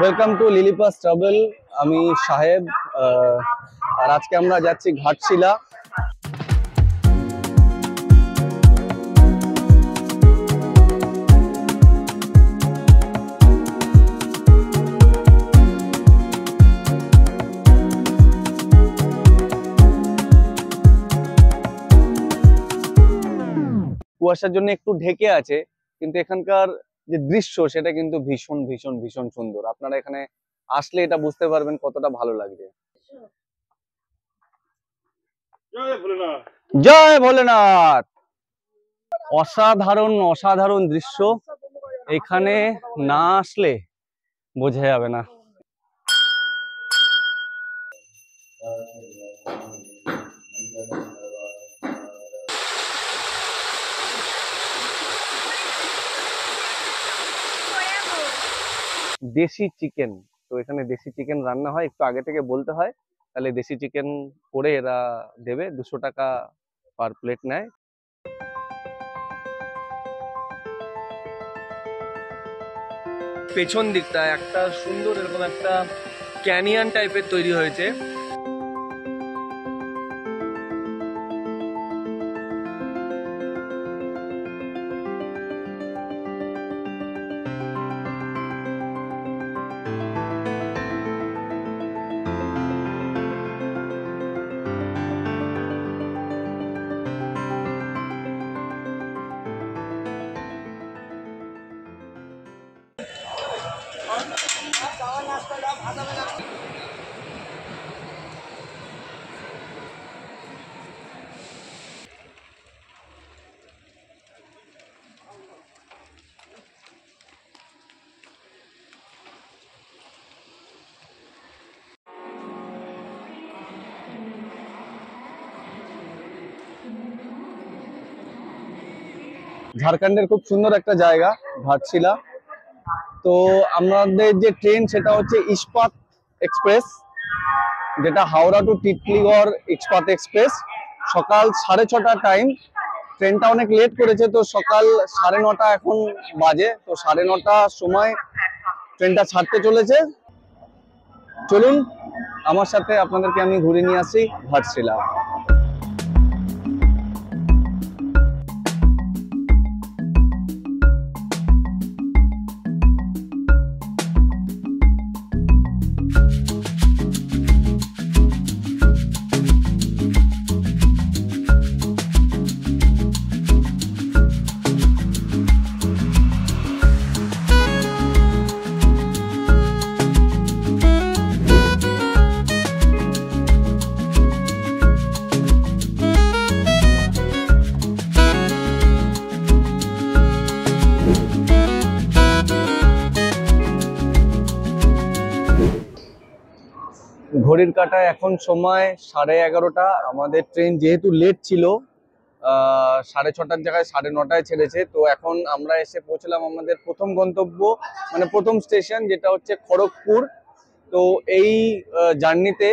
Welcome to লিলিপাস travel. আমি সাহেব, আর আজকে আমরা যাচ্ছি ঘাটশিলা। কুয়াশার জন্য একটু ঢেকে আছে, কিন্তু এখানকার যে দৃশ্য সেটা কিন্তু ভীষণ ভীষণ ভীষণ সুন্দর। আপনারা এখানে আসলে এটা বুঝতে পারবেন কতটা ভালো লাগবে। জয় ভোলেনাথ। অসাধারণ অসাধারণ দৃশ্য, এখানে না আসলে বোঝা যাবে না। দেশি চিকেন, তো এখানে দেশি চিকেন রান্না হয়, একটু আগে থেকে বলতে হয়, তাহলে দেশি চিকেন করে এরা দেবে। 200 টাকা পার প্লেট নেয়। পেছন দিকটা একটা সুন্দর এরকম একটা ক্যানিয়ন টাইপের তৈরি হয়েছে। ঝাড়খণ্ডের খুব সুন্দর একটা জায়গা ঘাটশিলা। তো আমাদের যে ট্রেন সেটা হচ্ছে ইস্পাত এক্সপ্রেস, যেটা হাওড়া টু টিটলিগড় ইস্পাত এক্সপ্রেস। সকাল 6:30 টাইম। ট্রেনটা অনেক লেট করেছে, তো সকাল 9:30 এখন বাজে। তো 9:30 সময় ট্রেনটা ছাড়তে চলেছে। চলুন আমার সাথে, আপনাদেরকে আমি ঘুরে নিয়ে আসি ঘাটশিলা। ঘড়ির কাঁটায় এখন সময় 11:30। আমাদের ট্রেন যেহেতু লেট ছিল, 6:30 জায়গায় 9:30 ছেড়েছে। তো এখন আমরা এসে পৌঁছলাম আমাদের প্রথম গন্তব্য, মানে প্রথম স্টেশন, যেটা হচ্ছে খড়গপুর। তো এই জার্নিতে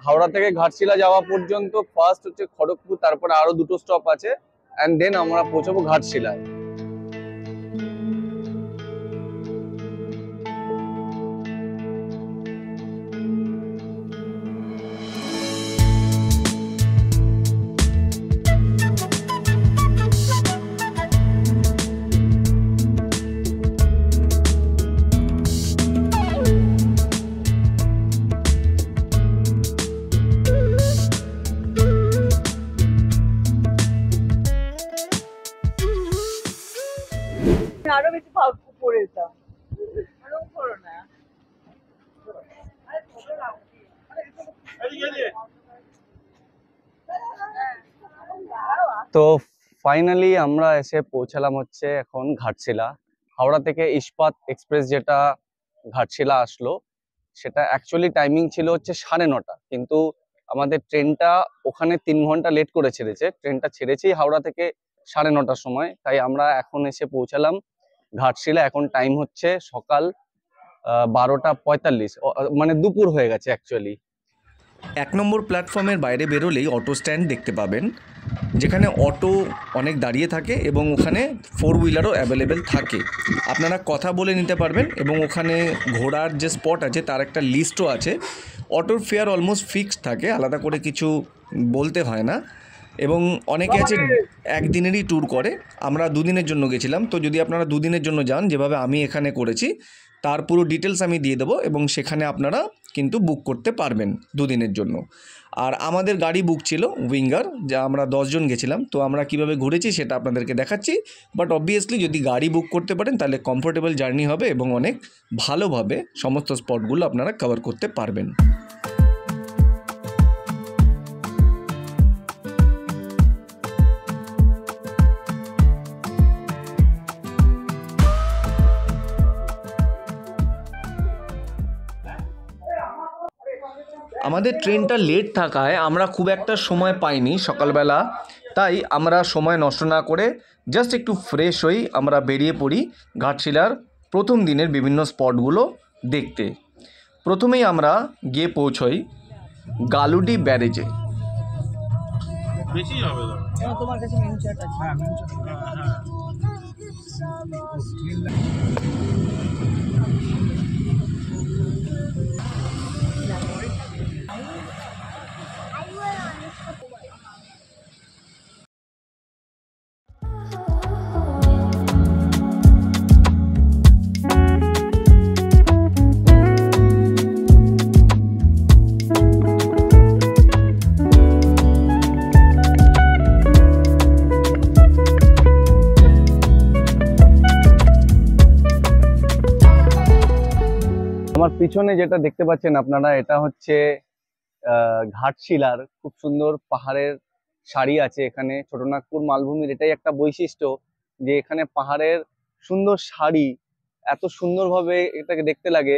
হাওড়া থেকে ঘাটশিলা যাওয়া পর্যন্ত ফার্স্ট হচ্ছে খড়গপুর, তারপরে আরো 2টো স্টপ আছে, অ্যান্ড দেন আমরা পৌঁছবো ঘাটশিলায়। আরো বেশি ফালতু করে যেতাম। আরো করো না। তো ফাইনালি আমরা এসে পৌঁছালাম হচ্ছে এখন ঘাটশিলা। হাওড়া থেকে ইস্পাত এক্সপ্রেস যেটা ঘাটশিলা আসলো, সেটা অ্যাকচুয়ালি টাইমিং ছিল হচ্ছে 9:30, কিন্তু আমাদের ট্রেনটা ওখানে 3 ঘন্টা লেট করে ছেড়েছে। ট্রেনটা ছেড়েছি হাওড়া থেকে 9:30 সময়, তাই আমরা এখন এসে পৌঁছালাম ঘাটশিলা। এখন টাইম হচ্ছে সকাল 12:45, মানে দুপুর হয়ে গেছে অ্যাকচুয়ালি। 1 নম্বর প্ল্যাটফর্মের বাইরে বেরোলেই অটো স্ট্যান্ড দেখতে পাবেন, যেখানে অটো অনেক দাঁড়িয়ে থাকে এবং ওখানে 4 হুইলারও অ্যাভেলেবেল থাকে। আপনারা কথা বলে নিতে পারবেন এবং ওখানে ঘোরার যে স্পট আছে তার একটা লিস্টও আছে। অটোর ফেয়ার অলমোস্ট ফিক্সড থাকে, আলাদা করে কিছু বলতে হয় না। এবং অনেকে আছে একদিনেরই ট্যুর করে, আমরা 2 দিনের জন্য গেছিলাম। তো যদি আপনারা 2 দিনের জন্য যান, যেভাবে আমি এখানে করেছি, তার পুরো ডিটেলস আমি দিয়ে দেবো এবং সেখানে আপনারা কিন্তু বুক করতে পারবেন 2 দিনের জন্য। আর আমাদের গাড়ি বুক ছিল উইঙ্গার, যা আমরা 10 জন গেছিলাম। তো আমরা কিভাবে ঘুরেছি সেটা আপনাদেরকে দেখাচ্ছি। বাট অবভিয়াসলি যদি গাড়ি বুক করতে পারেন তাহলে কমফোর্টেবল জার্নি হবে এবং অনেক ভালোভাবে সমস্ত স্পটগুলো আপনারা কভার করতে পারবেন। আমাদের ট্রেনটা লেট থাকায় আমরা খুব একটা সময় পাইনি সকালবেলা, তাই আমরা সময় নষ্ট না করে জাস্ট একটু ফ্রেশ হই আমরা বেরিয়ে পড়ি ঘাটশিলার প্রথম দিনের বিভিন্ন স্পটগুলো দেখতে। প্রথমেই আমরা গিয়ে পৌঁছই গালুডি ব্যারেজে। তোমার কাছে মেনু চার্ট আছে? হ্যাঁ, মেনু চার্ট। আমার পিছনে যেটা দেখতে পাচ্ছেন আপনারা, এটা হচ্ছে ঘাটশিলার খুব সুন্দর পাহাড়ের সারি আছে এখানে। ছোটনাগপুর মালভূমির এটাই একটা বৈশিষ্ট্য যে এখানে পাহাড়ের সুন্দর সারি এত সুন্দরভাবে এটাকে দেখতে লাগে।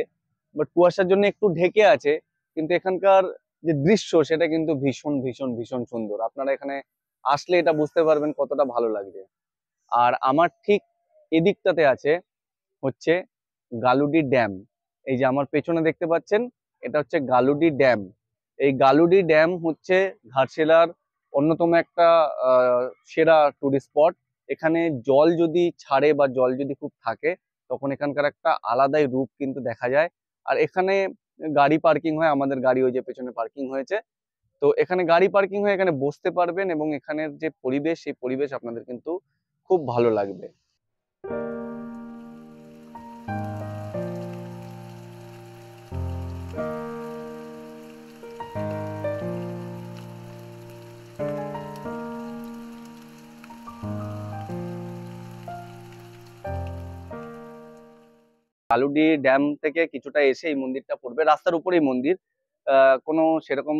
বাট কুয়াশার জন্য একটু ঢেকে আছে, কিন্তু এখানকার যে দৃশ্য সেটা কিন্তু ভীষণ ভীষণ ভীষণ সুন্দর। আপনারা এখানে আসলে এটা বুঝতে পারবেন কতটা ভালো লাগবে। আর আমার ঠিক এদিকটাতে আছে হচ্ছে গালুডি ড্যাম। এই যে আমার পেছনে দেখতে পাচ্ছেন, এটা হচ্ছে গালুডি ড্যাম। এই গালুডি ড্যাম হচ্ছে ঘাটশিলার অন্যতম একটা সেরা টুরিস্ট স্পট। এখানে জল যদি ছাড়ে বা জল যদি খুব থাকে, তখন এখানকার একটা আলাদাই রূপ কিন্তু দেখা যায়। আর এখানে গাড়ি পার্কিং হয়, আমাদের গাড়ি ওই যে পেছনে পার্কিং হয়েছে। তো এখানে গাড়ি পার্কিং হয়ে এখানে বসতে পারবেন এবং এখানের যে পরিবেশ, সেই পরিবেশ আপনাদের কিন্তু খুব ভালো লাগবে। গালুডি ড্যাম থেকে কিছুটা এসে এই মন্দিরটা পড়বে, রাস্তার উপরেই মন্দির। কোনো সেরকম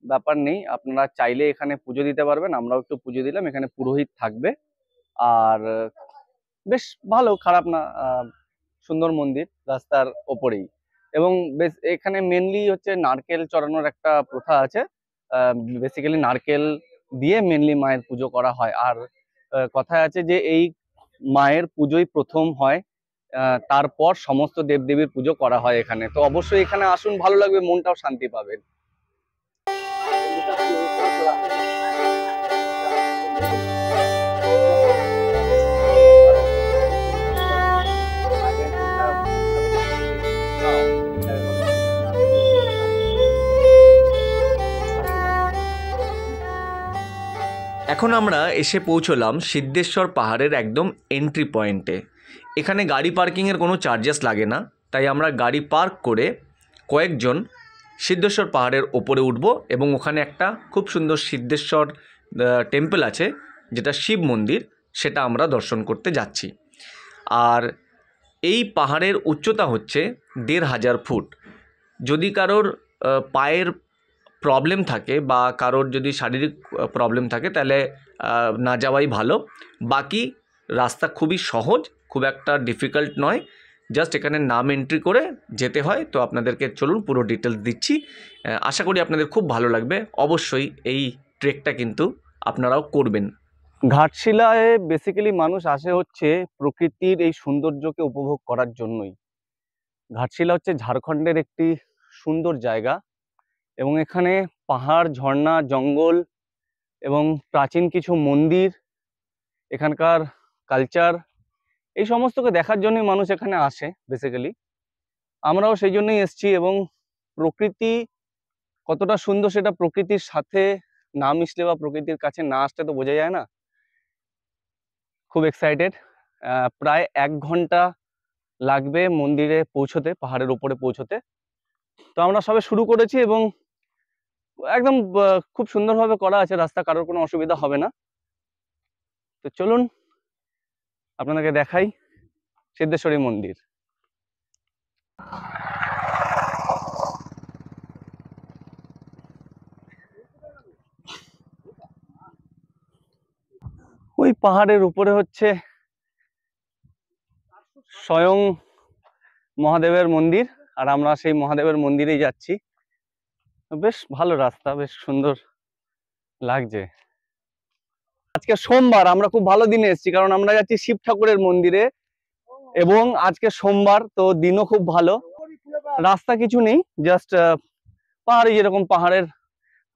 ব্যাপার নেই, আপনারা চাইলে এখানে পুজো দিতে পারবেন। আমরাও একটু পুজো দিলাম, এখানে পুরোহিত থাকবে। আর বেশ ভালো, খারাপ না, সুন্দর মন্দির রাস্তার ওপরেই। এবং বেশ এখানে মেনলি হচ্ছে নারকেল চড়ানোর একটা প্রথা আছে। বেসিক্যালি নারকেল দিয়ে মেনলি মায়ের পুজো করা হয়। আর কথায় আছে যে এই মায়ের পুজোই প্রথম হয়, তারপর সমস্ত দেবদেবীর পুজো করা হয় এখানে। তো অবশ্যই এখানে আসুন, ভালো লাগবে, মনটাও শান্তি পাবেন। এখন আমরা এসে পৌঁছলাম সিদ্ধেশ্বর পাহাড়ের একদম এন্ট্রি পয়েন্টে। এখানে গাড়ি পার্কিংয়ের কোনো চার্জেস লাগে না, তাই আমরা গাড়ি পার্ক করে কয়েকজন সিদ্ধেশ্বর পাহাড়ের ওপরে উঠব এবং ওখানে একটা খুব সুন্দর সিদ্ধেশ্বর টেম্পল আছে, যেটা শিব মন্দির, সেটা আমরা দর্শন করতে যাচ্ছি। আর এই পাহাড়ের উচ্চতা হচ্ছে 1500 ফুট। যদি কারোর পায়ের প্রবলেম থাকে বা কারোর যদি শারীরিক প্রবলেম থাকে তাহলে না যাওয়াই ভালো। বাকি রাস্তা খুবই সহজ, খুব একটা ডিফিকাল্ট নয়, জাস্ট এখানে নাম এন্ট্রি করে যেতে হয়। তো আপনাদেরকে চলুন পুরো ডিটেলস দিচ্ছি, আশা করি আপনাদের খুব ভালো লাগবে। অবশ্যই এই ট্রেকটা কিন্তু আপনারাও করবেন। ঘাটশিলায় বেসিক্যালি মানুষ আসে হচ্ছে প্রকৃতির এই সৌন্দর্যকে উপভোগ করার জন্যই। ঘাটশিলা হচ্ছে ঝাড়খণ্ডের একটি সুন্দর জায়গা এবং এখানে পাহাড়, ঝর্ণা, জঙ্গল এবং প্রাচীন কিছু মন্দির, এখানকার কালচার, এই সমস্তকে দেখার জন্যই মানুষ এখানে আসে বেসিক্যালি। আমরাও সেই জন্যই এসেছি। এবং প্রকৃতি কতটা সুন্দর সেটা প্রকৃতির সাথে না মিশলে বা প্রকৃতির কাছে না আসলে তো বোঝা যায় না। খুব এক্সাইটেড। প্রায় 1 ঘন্টা লাগবে মন্দিরে পৌঁছতে, পাহাড়ের উপরে পৌঁছতে। তো আমরা সবে শুরু করেছি এবং একদম খুব সুন্দরভাবে করা আছে রাস্তা, কারোর কোনো অসুবিধা হবে না। তো চলুন আপনাদেরকে দেখাই সিদ্ধেশ্বরী মন্দির। ওই পাহাড়ের উপরে হচ্ছে স্বয়ং মহাদেবের মন্দির, আর আমরা সেই মহাদেবের মন্দিরেই যাচ্ছি। বেশ ভালো রাস্তা, বেশ সুন্দর লাগছে। আজকে সোমবার, আমরা খুব ভালো দিনে এসেছি, কারণ আমরা যাচ্ছি শিব ঠাকুরের মন্দিরে এবং আজকে সোমবার, তো দিনও খুব ভালো। রাস্তা কিছু নেই, জাস্ট পাহাড়ে যেরকম পাহাড়ের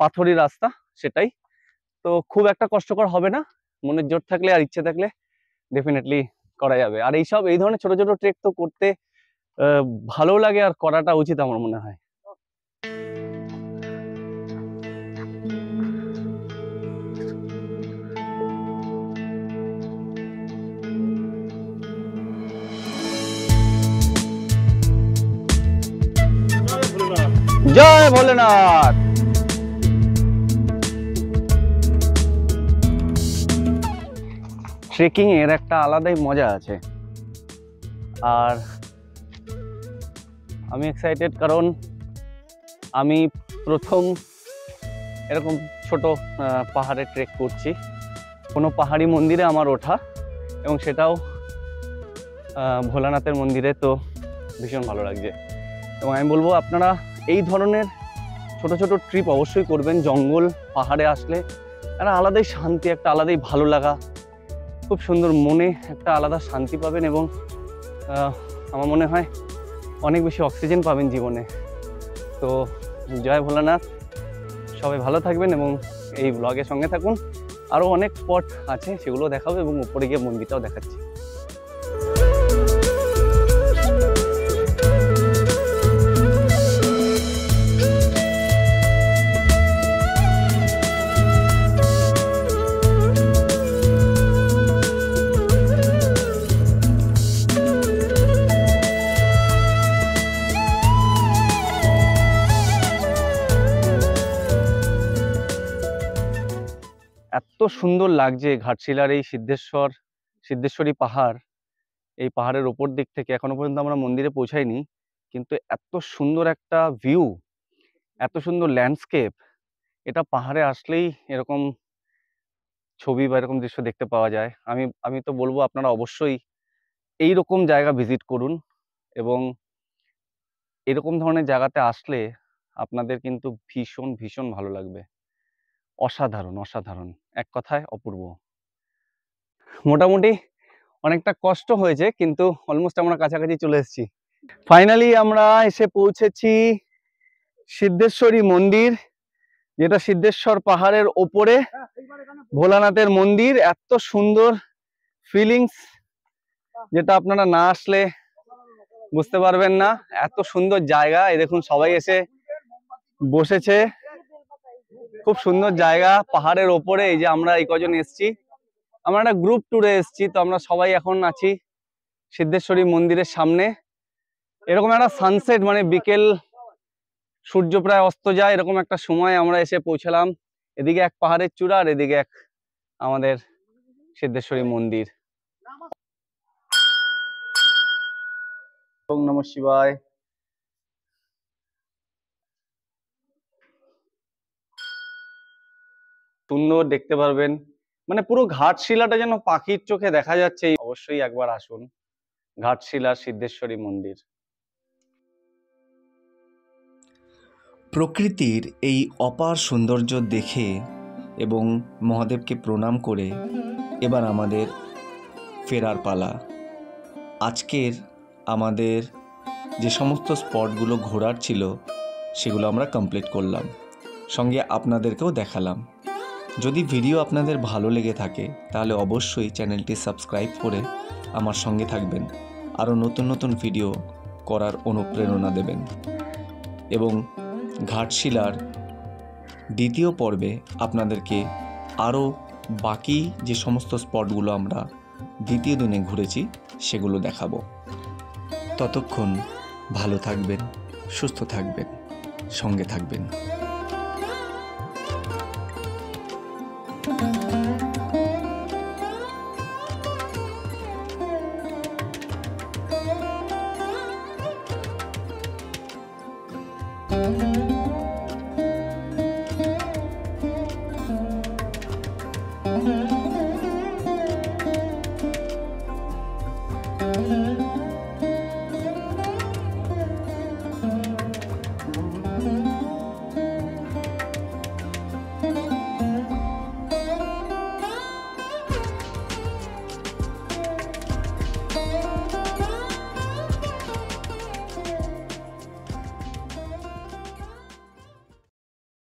পাথরি রাস্তা সেটাই। তো খুব একটা কষ্টকর হবে না, মনের জোর থাকলে আর ইচ্ছে থাকলে ডেফিনেটলি করা যাবে। আর এই ধরনের ছোট ছোট ট্রেক তো করতে ভালো লাগে, আর করাটা উচিত আমার মনে হয়। জয় ভোলেনাথ। ট্রেকিং এর একটা আলাদাই মজা আছে, আর আমি এক্সাইটেড কারণ আমি প্রথম এরকম ছোট পাহাড়ে ট্রেক করছি। কোনো পাহাড়ি মন্দিরে আমার ওঠা, এবং সেটাও ভোলানাথের মন্দিরে, তো ভীষণ ভালো লাগছে। এবং আমি বলবো আপনারা এই ধরনের ছোট ছোট ট্রিপ অবশ্যই করবেন। জঙ্গল পাহাড়ে আসলে একটা আলাদাই শান্তি, একটা আলাদাই ভালো লাগা, খুব সুন্দর, মনে একটা আলাদা শান্তি পাবেন এবং আমার মনে হয় অনেক বেশি অক্সিজেন পাবেন জীবনে। তো জয় ভোলানাথ, সবাই ভালো থাকবেন এবং এই ব্লগের সঙ্গে থাকুন। আরও অনেক স্পট আছে, সেগুলো দেখাবো এবং উপরে গিয়ে মন্দিরটাও দেখাচ্ছি। এত সুন্দর লাগছে ঘাটশিলার এই সিদ্ধেশ্বরী পাহাড়। এই পাহাড়ের ওপর দিক থেকে এখনো পর্যন্ত আমরা মন্দিরে পৌঁছাইনি, কিন্তু এত সুন্দর একটা ভিউ, এত সুন্দর ল্যান্ডস্কেপ, এটা পাহাড়ে আসলেই এরকম ছবি বা এরকম দৃশ্য দেখতে পাওয়া যায়। আমি তো বলবো আপনারা অবশ্যই এই রকম জায়গা ভিজিট করুন, এবং এরকম ধরনের জায়গাতে আসলে আপনাদের কিন্তু ভীষণ ভীষণ ভালো লাগবে। অসাধারণ অসাধারণ, এক কথায় অপূর্ব। মোটামুটি অনেকটা কষ্ট হয়েছে, কিন্তু অলমোস্ট আমরা কাছাকাছি চলে এসেছি। ফাইনালি আমরা এসে পৌঁছেছি সিদ্ধেশ্বরী মন্দির, যেটা সিদ্ধেশ্বর পাহাড়ের ওপরে ভোলানাথের মন্দির। এত সুন্দর ফিলিংস, যেটা আপনারা না আসলে বুঝতে পারবেন না। এত সুন্দর জায়গা, এই দেখুন সবাই এসে বসেছে, খুব সুন্দর জায়গা পাহাড়ের ওপরে। এই যে আমরা এই কজন এসছি, আমরা একটা গ্রুপ ট্যুরে এসছি, তো আমরা সবাই এখন আছি সিদ্ধেশ্বরী মন্দিরের সামনে। এরকম একটা সানসেট, মানে বিকেল সূর্য প্রায় অস্ত যায়, এরকম একটা সময় আমরা এসে পৌঁছালাম। এদিকে এক পাহাড়ের চূড়া, আর এদিকে এক আমাদের সিদ্ধেশ্বরী মন্দির। ওম নমঃ শিবায়। সুন্দর দেখতে পারবেন, মানে পুরো ঘাটশিলাটা যেন পাখির চোখে দেখা যাচ্ছে। অবশ্যই একবার আসুন ঘাটশিলা সিদ্ধেশ্বরী মন্দির। প্রকৃতির এই অপার সৌন্দর্য দেখে এবং মহাদেবকে প্রণাম করে এবার আমাদের ফেরার পালা। আজকের আমাদের যে সমস্ত স্পটগুলো ঘোরার ছিল সেগুলো আমরা কমপ্লিট করলাম, সঙ্গে আপনাদেরকেও দেখালাম। যদি ভিডিও আপনাদের ভালো লেগে থাকে তাহলে অবশ্যই চ্যানেলটি সাবস্ক্রাইব করে আমার সঙ্গে থাকবেন, আরও নতুন নতুন ভিডিও করার অনুপ্রেরণা দেবেন। এবং ঘাটশিলার দ্বিতীয় পর্বে আপনাদেরকে আরও বাকি যে সমস্ত স্পটগুলো আমরা দ্বিতীয় দিনে ঘুরেছি সেগুলো দেখাবো। ততক্ষণ ভালো থাকবেন, সুস্থ থাকবেন, সঙ্গে থাকবেন।